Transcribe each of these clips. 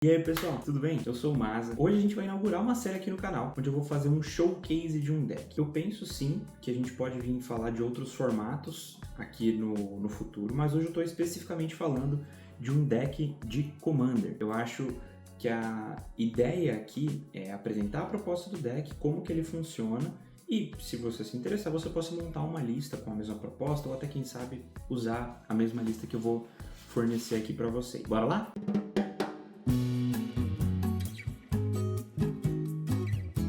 E aí pessoal, tudo bem? Eu sou o Maza. Hoje a gente vai inaugurar uma série aqui no canal, onde eu vou fazer um showcase de um deck. Eu penso sim que a gente pode vir falar de outros formatos aqui no futuro, mas hoje eu estou especificamente falando de um deck de Commander. Eu acho que a ideia aqui é apresentar a proposta do deck, como que ele funciona, e se você se interessar, você pode montar uma lista com a mesma proposta, ou até quem sabe usar a mesma lista que eu vou fornecer aqui para vocês. Bora lá?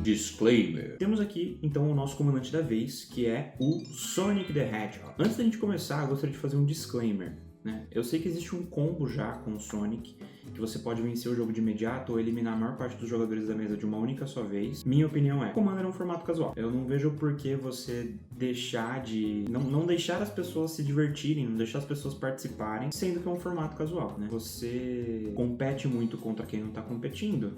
Disclaimer. Temos aqui, então, o nosso comandante da vez, que é o Sonic the Hedgehog. Antes da gente começar, eu gostaria de fazer um disclaimer, né? Eu sei que existe um combo já com o Sonic, que você pode vencer o jogo de imediato ou eliminar a maior parte dos jogadores da mesa de uma única só vez. Minha opinião é, Commander é um formato casual. Eu não vejo por que você deixar de... Não deixar as pessoas se divertirem, não deixar as pessoas participarem, sendo que é um formato casual, né? Você compete muito contra quem não tá competindo,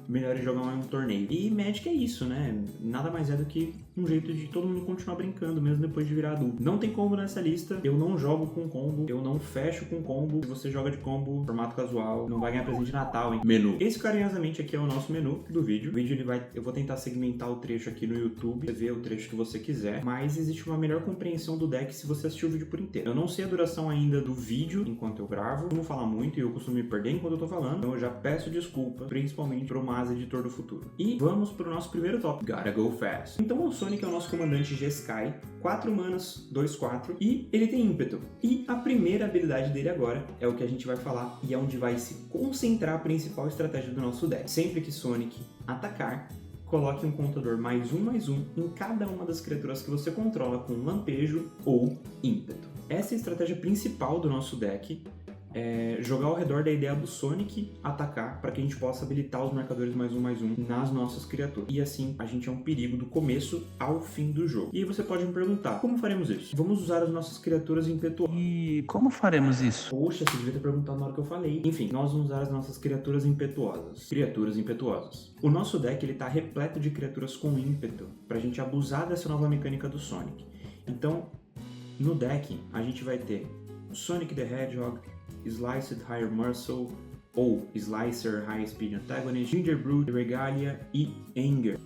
melhor é jogar um torneio. E Magic é isso, né? Nada mais é do que um jeito de todo mundo continuar brincando, mesmo depois de virar adulto. Não tem combo nessa lista, eu não jogo com combo, eu não fecho com combo. Se você joga de combo, formato casual, não vai ganhar presente de Natal, hein? Menu. Esse, carinhosamente, aqui é o nosso menu do vídeo. O vídeo, eu vou tentar segmentar o trecho aqui no YouTube, você vê o trecho que você quiser, mas existe uma melhor compreensão do deck se você assistir o vídeo por inteiro. Eu não sei a duração ainda do vídeo enquanto eu gravo, eu costumo falar muito e eu costumo me perder enquanto eu tô falando, então eu já peço desculpa, principalmente pro Maza, editor do futuro. E vamos pro nosso primeiro tópico, Gotta Go Fast. Então o Sonic é o nosso comandante Jeskai, 4 manas, 2/4, e ele tem ímpeto. E a primeira habilidade dele agora é o que a gente vai falar e é onde vai se concentrar a principal estratégia do nosso deck. Sempre que Sonic atacar, coloque um contador +1/+1 em cada uma das criaturas que você controla com lampejo ou ímpeto. Essa é a estratégia principal do nosso deck. Jogar ao redor da ideia do Sonic atacar para que a gente possa habilitar os marcadores +1/+1 nas nossas criaturas. E assim, a gente é um perigo do começo ao fim do jogo. E aí você pode me perguntar, como faremos isso? Vamos usar as nossas criaturas impetuosas. E como faremos isso? Poxa, você devia ter perguntado na hora que eu falei. Enfim, nós vamos usar as nossas criaturas impetuosas. Criaturas impetuosas. O nosso deck ele tá repleto de criaturas com ímpeto, pra gente abusar dessa nova mecânica do Sonic. Então, no deck, a gente vai ter Sonic the Hedgehog, Sliced Higher Muscle ou Slicer High Speed Antagonist, Gingerbread, Regalia e Anger.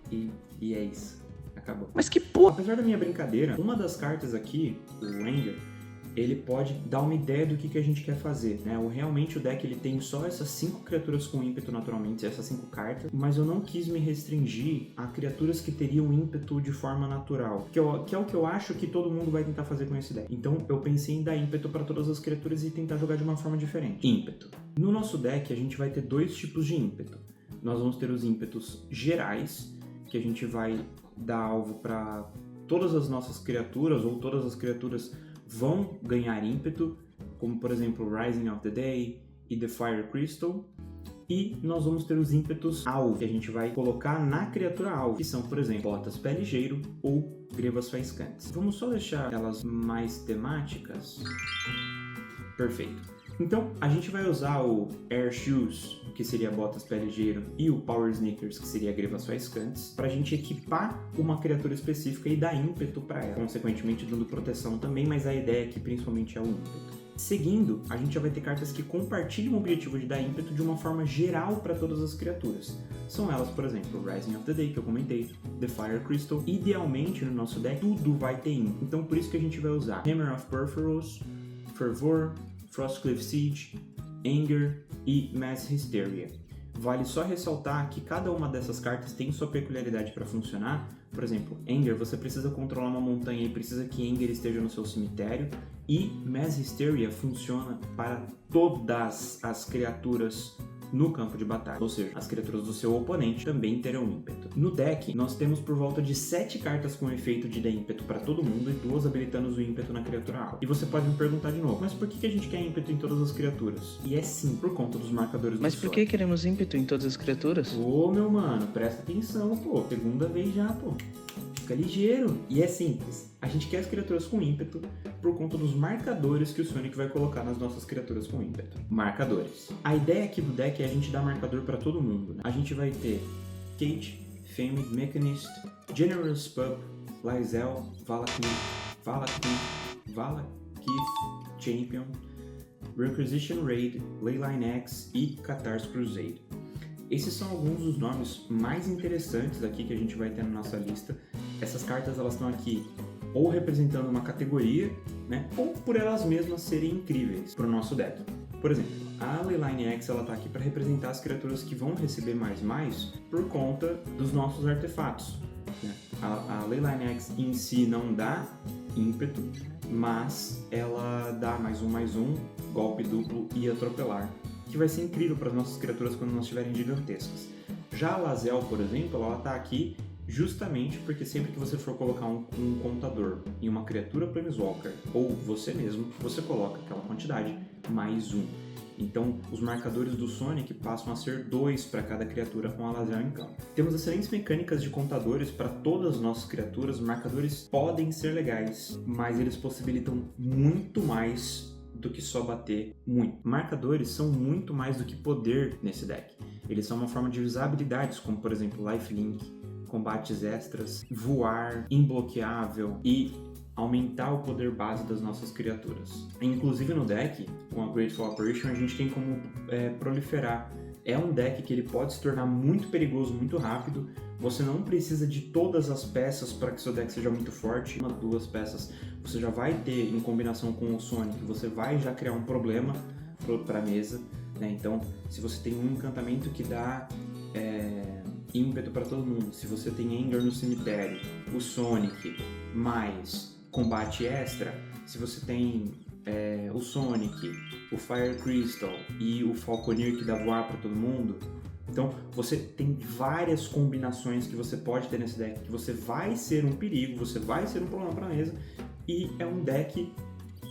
E é isso. Acabou. Mas que porra! Apesar da minha brincadeira, uma das cartas aqui, o Anger, ele pode dar uma ideia do que a gente quer fazer, né? Realmente o deck ele tem só essas 5 criaturas com ímpeto naturalmente, essas 5 cartas, mas eu não quis me restringir a criaturas que teriam ímpeto de forma natural, que é o que eu acho que todo mundo vai tentar fazer com esse deck. Então eu pensei em dar ímpeto para todas as criaturas e tentar jogar de uma forma diferente. Ímpeto. No nosso deck a gente vai ter 2 tipos de ímpeto. Nós vamos ter os ímpetos gerais, que a gente vai dar alvo para todas as nossas criaturas, ou todas as criaturas vão ganhar ímpeto, como por exemplo Rising of the Day e The Fire Crystal. E nós vamos ter os ímpetos alvo, que a gente vai colocar na criatura alvo, que são, por exemplo, Botas Pé Ligeiro ou Grevas Faiscantes. Vamos só deixar elas mais temáticas. Perfeito. Então, a gente vai usar o Air Shoes, que seria Botas Pé Ligeiro, e o Power Sneakers, que seria Grevas Faiscantes, para a gente equipar uma criatura específica e dar ímpeto para ela, consequentemente dando proteção também, mas a ideia aqui principalmente é o ímpeto. Seguindo, a gente já vai ter cartas que compartilham o objetivo de dar ímpeto de uma forma geral para todas as criaturas. São elas, por exemplo, Rising of the Day, que eu comentei, The Fire Crystal. Idealmente, no nosso deck, tudo vai ter ímpeto. Então, por isso que a gente vai usar Hammer of Perforos, Fervor, Frostcliff Siege, Anger e Mass Hysteria. Vale só ressaltar que cada uma dessas cartas tem sua peculiaridade para funcionar. Por exemplo, Anger, você precisa controlar uma montanha e precisa que Anger esteja no seu cemitério. E Mass Hysteria funciona para todas as criaturas no campo de batalha, ou seja, as criaturas do seu oponente também terão ímpeto. No deck, nós temos por volta de 7 cartas com efeito de dar ímpeto para todo mundo e 2 habilitando o ímpeto na criatura alvo. E você pode me perguntar de novo, mas por que a gente quer ímpeto em todas as criaturas? E é sim, por conta dos marcadores do Mas por que queremos ímpeto em todas as criaturas? Ô, meu mano, presta atenção, pô. Segunda vez já, pô. Fica ligeiro. E é simples. A gente quer as criaturas com ímpeto por conta dos marcadores que o Sonic vai colocar nas nossas criaturas com ímpeto. Marcadores. A ideia aqui do deck é a gente dar marcador para todo mundo, né? A gente vai ter Cage, Fame, Mechanist, Generous Pup, Lae'zel, Valakith, Champion, Requisition Raid, Leyline X e Catar's Crusade. Esses são alguns dos nomes mais interessantes aqui que a gente vai ter na nossa lista. Essas cartas elas estão aqui ou representando uma categoria, né, ou por elas mesmas serem incríveis para o nosso deck. Por exemplo, a Leyline X ela está aqui para representar as criaturas que vão receber mais por conta dos nossos artefatos. Né? A Leyline X em si não dá ímpeto, mas ela dá +1/+1, golpe duplo e atropelar, que vai ser incrível para as nossas criaturas quando elas estiverem gigantescas. Já a Lae'zel, por exemplo, ela está aqui justamente porque sempre que você for colocar um contador em uma criatura Planeswalker ou você mesmo, você coloca aquela quantidade +1. Então, os marcadores do Sonic passam a ser 2 para cada criatura com a Lae'zel em campo. Temos excelentes mecânicas de contadores para todas as nossas criaturas. Os marcadores podem ser legais, mas eles possibilitam muito mais do que só bater muito. Marcadores são muito mais do que poder nesse deck. Eles são uma forma de usar habilidades, como por exemplo lifelink, combates extras, voar, imbloqueável e aumentar o poder base das nossas criaturas. Inclusive no deck, com a Grateful Apparition, a gente tem como proliferar. É um deck que ele pode se tornar muito perigoso muito rápido. Você não precisa de todas as peças para que seu deck seja muito forte. 1, 2 peças você já vai ter em combinação com o Sonic, você vai já criar um problema para a mesa. Né? Então, se você tem um encantamento que dá ímpeto para todo mundo, se você tem Anger no cemitério, o Sonic, mais combate extra, se você tem o Sonic, o Fire Crystal e o Falconeer que dá voar para todo mundo, então você tem várias combinações que você pode ter nesse deck, que você vai ser um perigo, você vai ser um problema para a mesa, e é um deck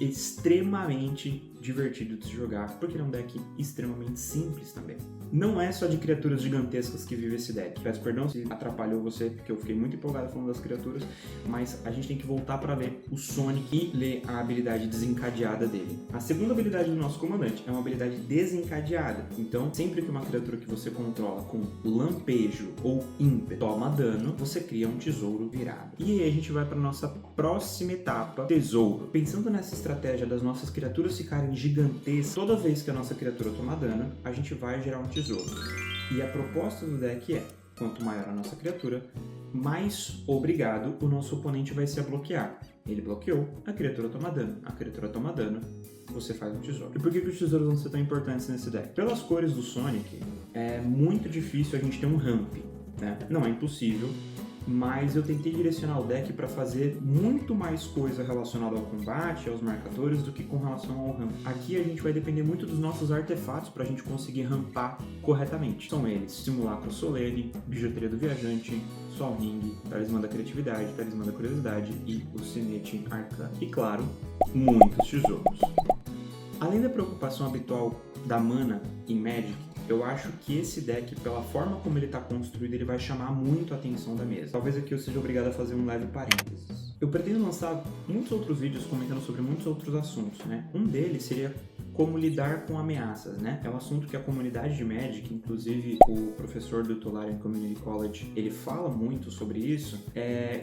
extremamente divertido de se jogar, porque ele é um deck extremamente simples também. Não é só de criaturas gigantescas que vive esse deck. Peço perdão se atrapalhou você, porque eu fiquei muito empolgado falando das criaturas, mas a gente tem que voltar para ler o Sonic e ler a habilidade desencadeada dele. A segunda habilidade do nosso comandante é uma habilidade desencadeada. Então, sempre que uma criatura que você controla com lampejo ou ímpeto toma dano, você cria um tesouro virado. E aí a gente vai para nossa próxima etapa, tesouro. Pensando nessa estratégia das nossas criaturas ficarem gigantescas, toda vez que a nossa criatura tomar dano, a gente vai gerar um tesouro. E a proposta do deck é, quanto maior a nossa criatura, mais obrigado o nosso oponente vai ser a bloquear. Ele bloqueou, a criatura toma dano. A criatura toma dano, você faz um tesouro. E por que os tesouros vão ser tão importantes nesse deck? Pelas cores do Sonic, é muito difícil a gente ter um ramp, né? Não é impossível, mas eu tentei direcionar o deck para fazer muito mais coisa relacionada ao combate, aos marcadores, do que com relação ao ramp. Aqui a gente vai depender muito dos nossos artefatos para a gente conseguir rampar corretamente. São eles: Simulacro Solene, Bijuteria do Viajante, Sol Ring, Talismã da Criatividade, Talismã da Curiosidade e o Sinete Arcano. E claro, muitos tesouros. Além da preocupação habitual da mana em Magic, eu acho que esse deck, pela forma como ele está construído, ele vai chamar muito a atenção da mesa. Talvez aqui eu seja obrigado a fazer um leve parênteses. Eu pretendo lançar muitos outros vídeos comentando sobre muitos outros assuntos, né? Um deles seria como lidar com ameaças, né? É um assunto que a comunidade de Magic, inclusive o professor do Tolarian Community College, ele fala muito sobre isso,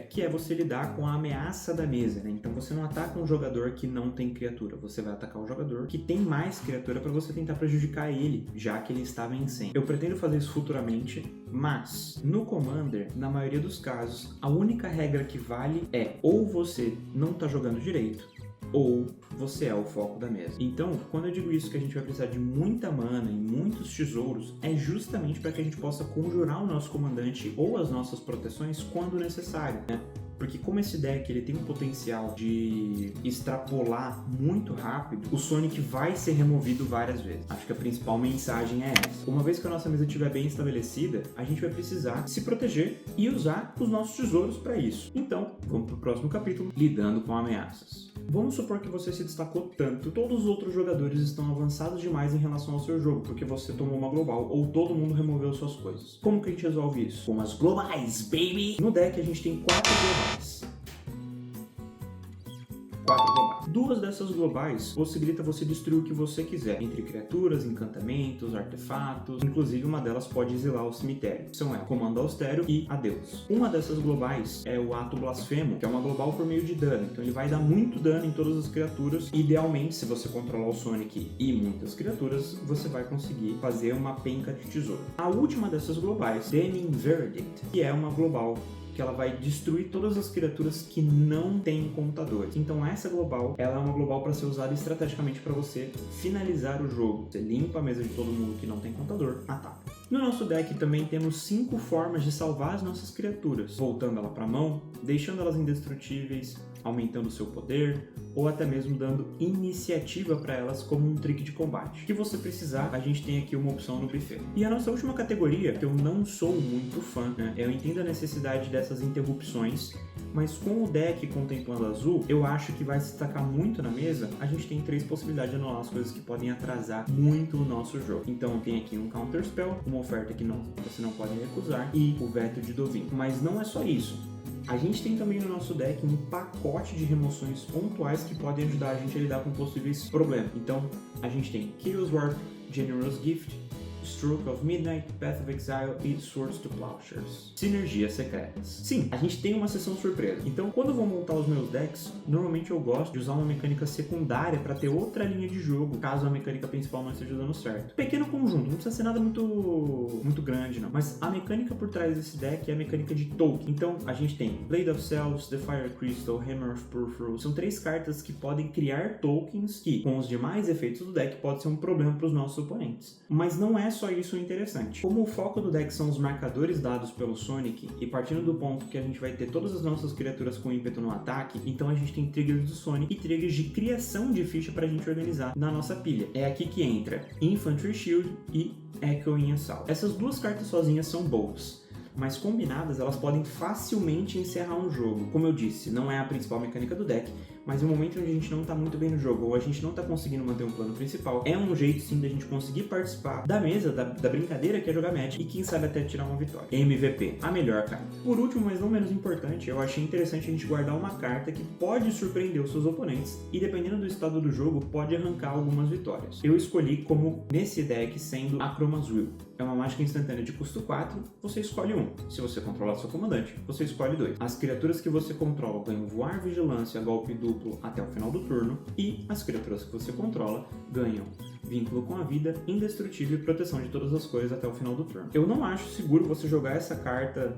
que é você lidar com a ameaça da mesa, né? Então você não ataca um jogador que não tem criatura, você vai atacar um jogador que tem mais criatura para você tentar prejudicar ele, já que ele está vencendo. Eu pretendo fazer isso futuramente, mas no Commander, na maioria dos casos, a única regra que vale é ou você não está jogando direito, ou você é o foco da mesa. Então, quando eu digo isso, que a gente vai precisar de muita mana e muitos tesouros, é justamente para que a gente possa conjurar o nosso comandante ou as nossas proteções quando necessário, né? Porque como esse deck ele tem um potencial de extrapolar muito rápido, o Sonic vai ser removido várias vezes. Acho que a principal mensagem é essa. Uma vez que a nossa mesa estiver bem estabelecida, a gente vai precisar se proteger e usar os nossos tesouros para isso. Então, vamos para o próximo capítulo, lidando com ameaças. Vamos supor que você se destacou tanto, todos os outros jogadores estão avançados demais em relação ao seu jogo, porque você tomou uma global ou todo mundo removeu suas coisas. Como que a gente resolve isso? Com as globais, baby! No deck a gente tem 4 globais. 4 globais. 2 dessas globais possibilita você destruir o que você quiser, entre criaturas, encantamentos, artefatos, inclusive uma delas pode exilar o cemitério. São elas, Comando Austero e Adeus. Uma dessas globais é o Ato Blasfemo, que é uma global por meio de dano, então ele vai dar muito dano em todas as criaturas. Idealmente, se você controlar o Sonic e muitas criaturas, você vai conseguir fazer uma penca de tesouro. A última dessas globais, Damning Verdict, que é uma global que ela vai destruir todas as criaturas que não têm contadores. Então essa global, ela é uma global para ser usada estrategicamente para você finalizar o jogo. Você limpa a mesa de todo mundo que não tem contador, ataca. No nosso deck também temos 5 formas de salvar as nossas criaturas, voltando ela para a mão, deixando elas indestrutíveis, aumentando o seu poder, ou até mesmo dando iniciativa para elas como um trick de combate. O que você precisar, a gente tem aqui uma opção no buffet. E a nossa última categoria, que eu não sou muito fã, né? Eu entendo a necessidade dessas interrupções, mas com o deck contemplando azul, eu acho que vai se destacar muito na mesa. A gente tem 3 possibilidades de anular as coisas que podem atrasar muito o nosso jogo. Então tem aqui um Counter Spell, uma oferta que você não pode recusar, e o veto de Dovin. Mas não é só isso. A gente tem também no nosso deck um pacote de remoções pontuais que podem ajudar a gente a lidar com possíveis problemas. Então, a gente tem Chaos Warp, Generous Gift, Stroke of Midnight, Path of Exile e Swords to Plowshares. Sinergias secretas. Sim, a gente tem uma sessão surpresa. Então, quando eu vou montar os meus decks, normalmente eu gosto de usar uma mecânica secundária para ter outra linha de jogo, caso a mecânica principal não esteja dando certo. Pequeno conjunto, não precisa ser nada muito grande, não. Mas a mecânica por trás desse deck é a mecânica de token. Então, a gente tem Blade of Cells, The Fire Crystal, Hammer of Peripheral. São 3 cartas que podem criar tokens que, com os demais efeitos do deck, pode ser um problema para os nossos oponentes. Mas não é só isso interessante. Como o foco do deck são os marcadores dados pelo Sonic, e partindo do ponto que a gente vai ter todas as nossas criaturas com ímpeto no ataque, então a gente tem triggers do Sonic e triggers de criação de ficha pra gente organizar na nossa pilha. É aqui que entra Infantry Shield e Echoing Assault. Essas 2 cartas sozinhas são boas, mas combinadas elas podem facilmente encerrar um jogo. Como eu disse, não é a principal mecânica do deck, mas no momento onde a gente não está muito bem no jogo, ou a gente não está conseguindo manter um plano principal, é um jeito sim da gente conseguir participar da mesa, da brincadeira que é jogar Magic, e quem sabe até tirar uma vitória. MVP, a melhor carta. Por último, mas não menos importante, eu achei interessante a gente guardar uma carta que pode surpreender os seus oponentes, e dependendo do estado do jogo, pode arrancar algumas vitórias. Eu escolhi como, nesse deck, sendo a Chroma's Will. É uma mágica instantânea de custo 4, você escolhe 1. Se você controla seu comandante, você escolhe 2. As criaturas que você controla ganham voar, vigilância, golpe duplo até o final do turno, e as criaturas que você controla ganham vínculo com a vida, indestrutível e proteção de todas as coisas até o final do turno. Eu não acho seguro você jogar essa carta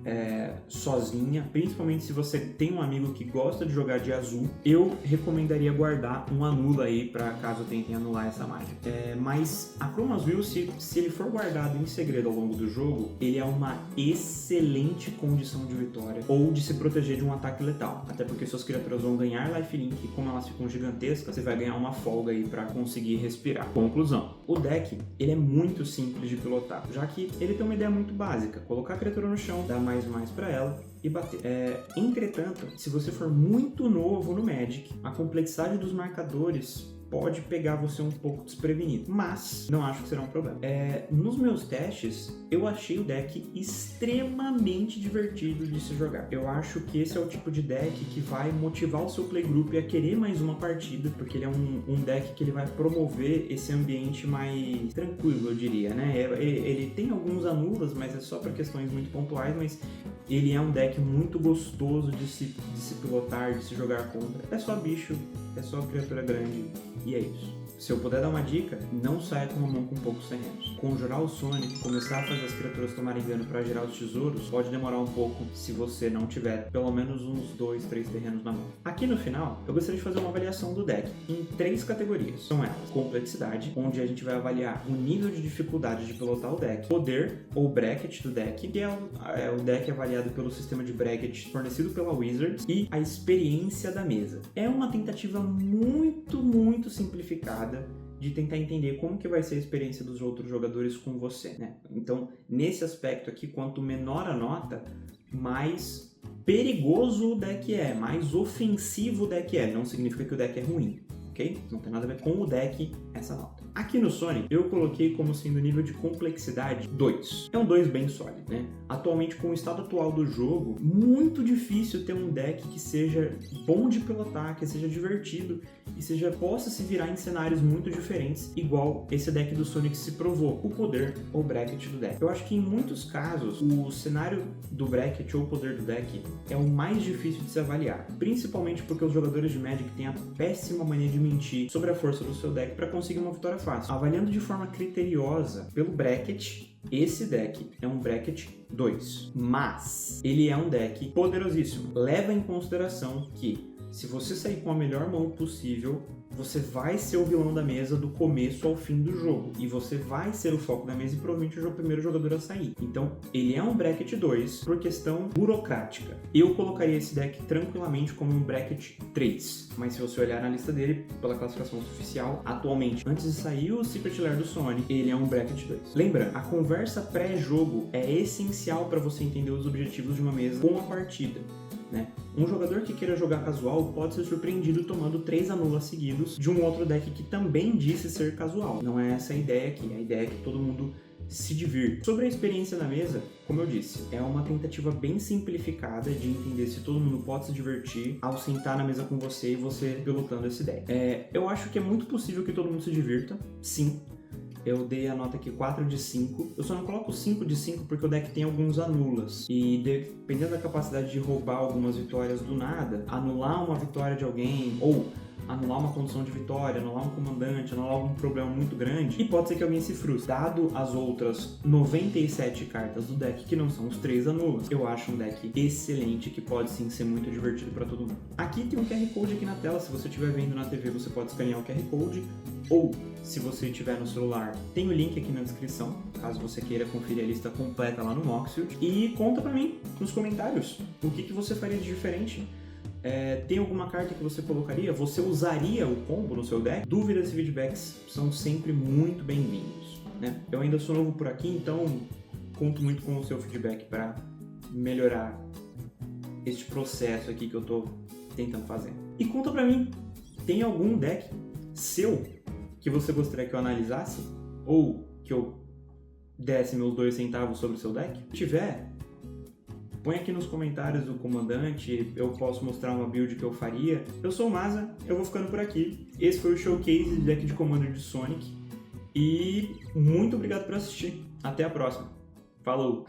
sozinha, principalmente se você tem um amigo que gosta de jogar de azul. Eu recomendaria guardar um anula aí para caso tentem anular essa mágica. Mas a Chroma's Will, se ele for guardado em segredo ao longo do jogo, ele é uma excelente condição de vitória ou de se proteger de um ataque letal. Até porque suas criaturas vão ganhar lifelink e como elas ficam gigantescas, você vai ganhar uma folga aí para conseguir respirar. Conclusão. O deck, ele é muito simples de pilotar, já que ele tem uma ideia muito básica: colocar a criatura no chão, dar mais para ela e bater. Entretanto, se você for muito novo no Magic, a complexidade dos marcadores pode pegar você um pouco desprevenido, mas não acho que será um problema. Nos meus testes, eu achei o deck extremamente divertido de se jogar. Eu acho que esse é o tipo de deck que vai motivar o seu playgroup a querer mais uma partida, porque ele é um deck que ele vai promover esse ambiente mais tranquilo, eu diria, né? Ele tem alguns anulas, mas é só para questões muito pontuais, mas ele é um deck muito gostoso de se pilotar, de se jogar contra. É só bicho, é só criatura grande, e é isso. Se eu puder dar uma dica, não saia com uma mão com poucos terrenos. Conjurar o Sonic, começar a fazer as criaturas tomarem dano para gerar os tesouros, pode demorar um pouco se você não tiver pelo menos uns 2, 3 terrenos na mão. Aqui no final, eu gostaria de fazer uma avaliação do deck em 3 categorias. São elas: complexidade, onde a gente vai avaliar o nível de dificuldade de pilotar o deck; poder, ou bracket do deck, que o deck avaliado pelo sistema de bracket fornecido pela Wizards; e a experiência da mesa. É uma tentativa muito simplificada de tentar entender como que vai ser a experiência dos outros jogadores com você, né? Então, nesse aspecto aqui, quanto menor a nota, mais perigoso o deck é, mais ofensivo o deck é. Não significa que o deck é ruim, ok? Não tem nada a ver com o deck essa nota. Aqui no Sonic, eu coloquei como sendo nível de complexidade 2. É um 2 bem sólido, né? Atualmente, com o estado atual do jogo, muito difícil ter um deck que seja bom de pilotar, que seja divertido e possa se virar em cenários muito diferentes, igual esse deck do Sonic se provou, o poder ou bracket do deck. Eu acho que em muitos casos, o cenário do bracket ou o poder do deck é o mais difícil de se avaliar, principalmente porque os jogadores de Magic têm a péssima mania de mentir sobre a força do seu deck para conseguir uma vitória fácil. Avaliando de forma criteriosa pelo bracket, esse deck é um bracket 2, mas ele é um deck poderosíssimo. Leva em consideração que se você sair com a melhor mão possível, você vai ser o vilão da mesa do começo ao fim do jogo. E você vai ser o foco da mesa e provavelmente o primeiro jogador a sair. Então, ele é um bracket 2 por questão burocrática. Eu colocaria esse deck tranquilamente como um bracket 3. Mas se você olhar na lista dele, pela classificação oficial, atualmente, antes de sair o Secret Lair do Sonic, ele é um bracket 2. Lembrando, a conversa pré-jogo é essencial para você entender os objetivos de uma mesa com a partida. Né? Um jogador que queira jogar casual pode ser surpreendido tomando 3 anulas seguidos de um outro deck que também disse ser casual. Não é essa a ideia aqui, a ideia é que todo mundo se divirta. Sobre a experiência na mesa, como eu disse, é uma tentativa bem simplificada de entender se todo mundo pode se divertir ao sentar na mesa com você e você pilotando esse deck. Eu acho que é muito possível que todo mundo se divirta, sim. Eu dei a nota aqui 4 de 5. Eu só não coloco 5 de 5 porque o deck tem alguns anulas. E dependendo da capacidade de roubar algumas vitórias do nada, anular uma vitória de alguém, ou anular uma condição de vitória, anular um comandante, anular algum problema muito grande, e pode ser que alguém se frustre. Dado as outras 97 cartas do deck, que não são os 3 anulas, eu acho um deck excelente, que pode sim ser muito divertido para todo mundo. Aqui tem um QR Code aqui na tela, se você estiver vendo na TV, você pode escanear o QR Code, ou se você estiver no celular, tem o link aqui na descrição, caso você queira conferir a lista completa lá no Moxfield. E conta pra mim nos comentários o que você faria de diferente. Tem alguma carta que você colocaria? Você usaria o combo no seu deck? Dúvidas e feedbacks são sempre muito bem-vindos, né? Eu ainda sou novo por aqui, então conto muito com o seu feedback para melhorar este processo aqui que eu tô tentando fazer. E conta pra mim, tem algum deck seu que você gostaria que eu analisasse? Ou que eu desse meus 2 centavos sobre o seu deck? Se tiver, põe aqui nos comentários o comandante, eu posso mostrar uma build que eu faria. Eu sou o Maza, eu vou ficando por aqui. Esse foi o showcase de deck de Commander de Sonic. E muito obrigado por assistir. Até a próxima. Falou!